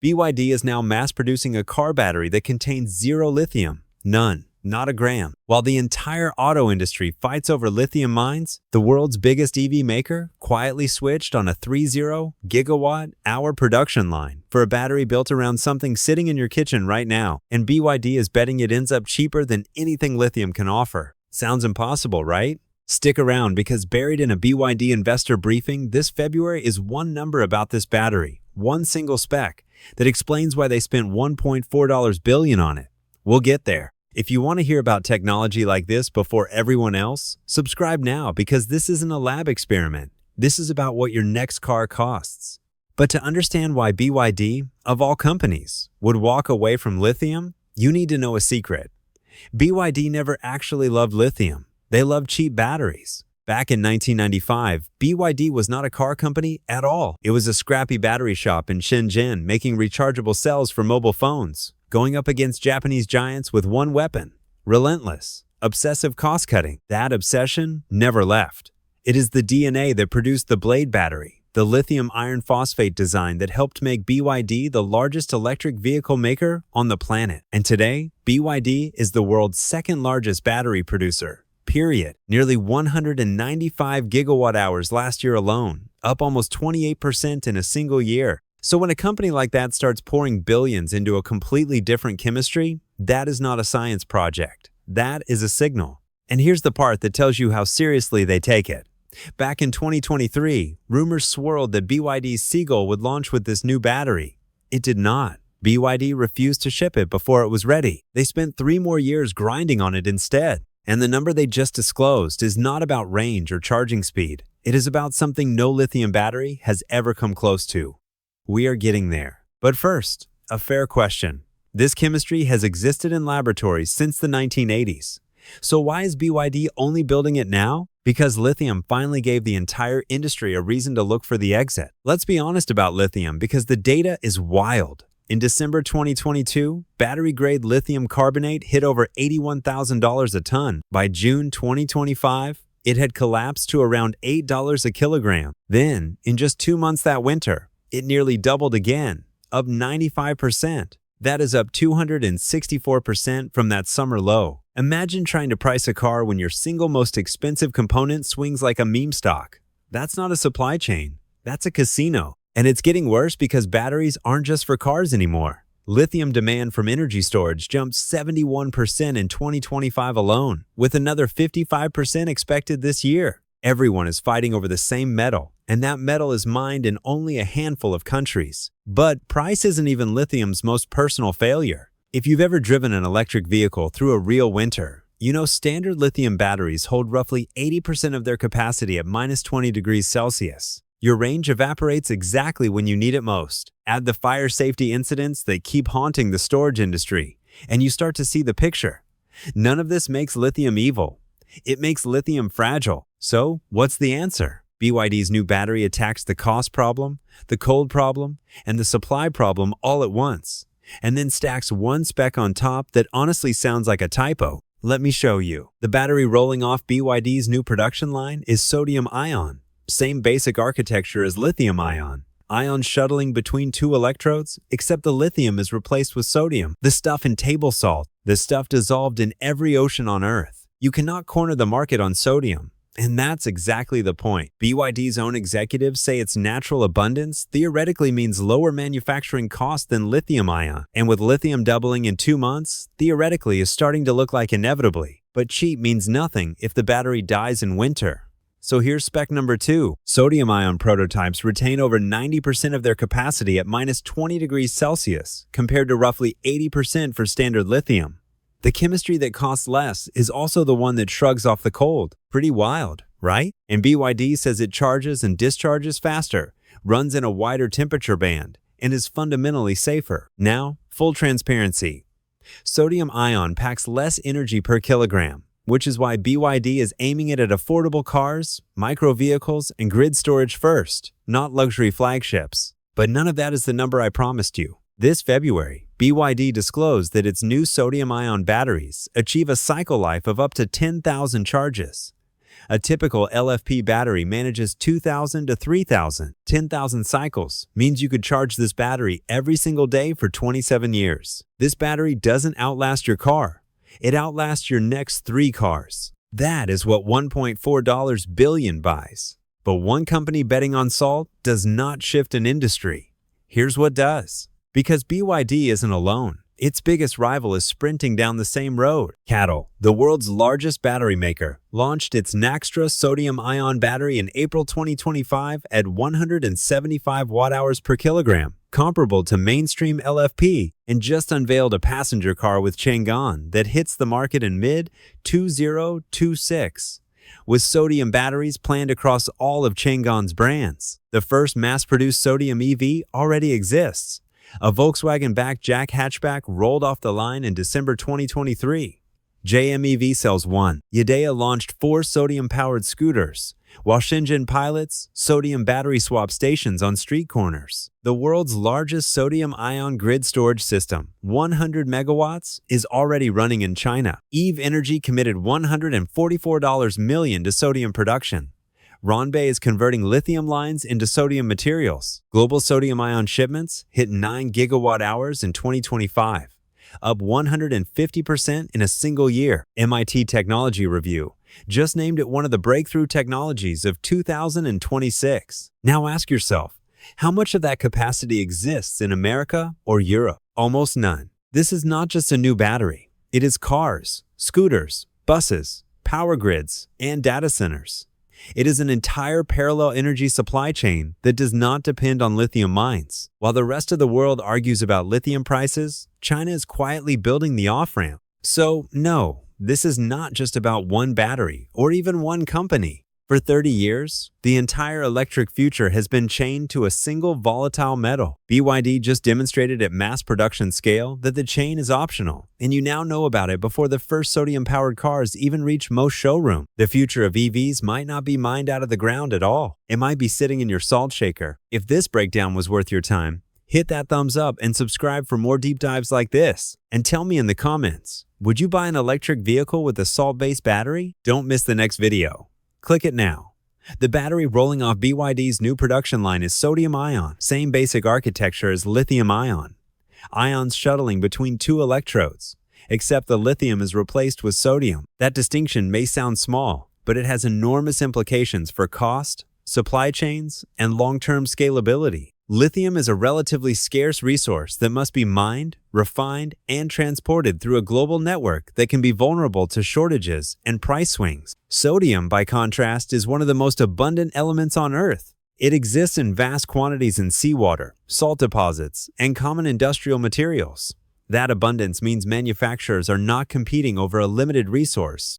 BYD is now mass-producing a car battery that contains zero lithium. None. Not a gram. While the entire auto industry fights over lithium mines, the world's biggest EV maker quietly switched on a 30 gigawatt-hour production line for a battery built around something sitting in your kitchen right now, and BYD is betting it ends up cheaper than anything lithium can offer. Sounds impossible, right? Stick around because buried in a BYD investor briefing this February is one number about this battery, one single spec, that explains why they spent $1.4 billion on it. We'll get there. If you want to hear about technology like this before everyone else, subscribe now because this isn't a lab experiment. This is about what your next car costs. But to understand why BYD, of all companies, would walk away from lithium, you need to know a secret. BYD never actually loved lithium. They loved cheap batteries. Back in 1995, BYD was not a car company at all. It was a scrappy battery shop in Shenzhen making rechargeable cells for mobile phones, going up against Japanese giants with one weapon: relentless, obsessive cost-cutting. That obsession never left. It is the DNA that produced the Blade battery, the lithium iron phosphate design that helped make BYD the largest electric vehicle maker on the planet. And today, BYD is the world's second largest battery producer. Period. Nearly 195 gigawatt hours last year alone, up almost 28% in a single year. So when a company like that starts pouring billions into a completely different chemistry, that is not a science project. That is a signal. And here's the part that tells you how seriously they take it. Back in 2023, rumors swirled that BYD's Seagull would launch with this new battery. It did not. BYD refused to ship it before it was ready. They spent 3 more years grinding on it instead. And the number they just disclosed is not about range or charging speed. It is about something no lithium battery has ever come close to. We are getting there. But first, a fair question. This chemistry has existed in laboratories since the 1980s. So why is BYD only building it now? Because lithium finally gave the entire industry a reason to look for the exit. Let's be honest about lithium because the data is wild. In December 2022, battery-grade lithium carbonate hit over $81,000 a ton. By June 2025, it had collapsed to around $8 a kilogram. Then, in just 2 months that winter, it nearly doubled again, up 95%. That is up 264% from that summer low. Imagine trying to price a car when your single most expensive component swings like a meme stock. That's not a supply chain. That's a casino. And it's getting worse because batteries aren't just for cars anymore. Lithium demand from energy storage jumped 71% in 2025 alone, with another 55% expected this year. Everyone is fighting over the same metal, and that metal is mined in only a handful of countries. But price isn't even lithium's most personal failure. If you've ever driven an electric vehicle through a real winter, you know standard lithium batteries hold roughly 80% of their capacity at minus 20 degrees Celsius. Your range evaporates exactly when you need it most. Add the fire safety incidents that keep haunting the storage industry, and you start to see the picture. None of this makes lithium evil. It makes lithium fragile. So, what's the answer? BYD's new battery attacks the cost problem, the cold problem, and the supply problem all at once, and then stacks one spec on top that honestly sounds like a typo. Let me show you. The battery rolling off BYD's new production line is sodium-ion. Same basic architecture as lithium-ion. Ion shuttling between 2 electrodes, except the lithium is replaced with sodium, the stuff in table salt, the stuff dissolved in every ocean on Earth. You cannot corner the market on sodium. And that's exactly the point. BYD's own executives say its natural abundance theoretically means lower manufacturing cost than lithium-ion. And with lithium doubling in 2 months, theoretically is starting to look like inevitably. But cheap means nothing if the battery dies in winter. So here's spec number 2. Sodium-ion prototypes retain over 90% of their capacity at minus 20 degrees Celsius, compared to roughly 80% for standard lithium. The chemistry that costs less is also the one that shrugs off the cold. Pretty wild, right? And BYD says it charges and discharges faster, runs in a wider temperature band, and is fundamentally safer. Now, full transparency. Sodium-ion packs less energy per kilogram, which is why BYD is aiming it at affordable cars, micro vehicles, and grid storage first, not luxury flagships. But none of that is the number I promised you. This February, BYD disclosed that its new sodium-ion batteries achieve a cycle life of up to 10,000 charges. A typical LFP battery manages 2,000 to 3,000. 10,000 cycles means you could charge this battery every single day for 27 years. This battery doesn't outlast your car. It outlasts your next 3 cars. That is what $1.4 billion buys. But one company betting on salt does not shift an industry. Here's what does. Because BYD isn't alone. Its biggest rival is sprinting down the same road. CATL, the world's largest battery maker, launched its Naxtra sodium-ion battery in April 2025 at 175 watt-hours per kilogram, comparable to mainstream LFP, and just unveiled a passenger car with Chang'an that hits the market in mid-2026. With sodium batteries planned across all of Chang'an's brands, the first mass-produced sodium EV already exists. A Volkswagen-backed Jack hatchback rolled off the line in December 2023. JMEV sells 1. Yadea launched 4 sodium-powered scooters, while Shenzhen pilots sodium battery swap stations on street corners. The world's largest sodium-ion grid storage system, 100 megawatts, is already running in China. Eve Energy committed $144 million to sodium production. Ronbei is converting lithium lines into sodium materials. Global sodium-ion shipments hit 9 gigawatt-hours in 2025, up 150% in a single year. MIT Technology Review just named it one of the breakthrough technologies of 2026. Now ask yourself, how much of that capacity exists in America or Europe? Almost none. This is not just a new battery. It is cars, scooters, buses, power grids, and data centers. It is an entire parallel energy supply chain that does not depend on lithium mines. While the rest of the world argues about lithium prices, China is quietly building the off-ramp. So, no, this is not just about one battery or even one company. For 30 years, the entire electric future has been chained to a single volatile metal. BYD just demonstrated at mass production scale that the chain is optional, and you now know about it before the first sodium-powered cars even reach most showrooms. The future of EVs might not be mined out of the ground at all. It might be sitting in your salt shaker. If this breakdown was worth your time, hit that thumbs up and subscribe for more deep dives like this. And tell me in the comments, would you buy an electric vehicle with a salt-based battery? Don't miss the next video. Click it now. The battery rolling off BYD's new production line is sodium-ion, same basic architecture as lithium-ion. Ions shuttling between 2 electrodes, except the lithium is replaced with sodium. That distinction may sound small, but it has enormous implications for cost, supply chains, and long-term scalability. Lithium is a relatively scarce resource that must be mined, refined, and transported through a global network that can be vulnerable to shortages and price swings. Sodium, by contrast, is one of the most abundant elements on Earth. It exists in vast quantities in seawater, salt deposits, and common industrial materials. That abundance means manufacturers are not competing over a limited resource,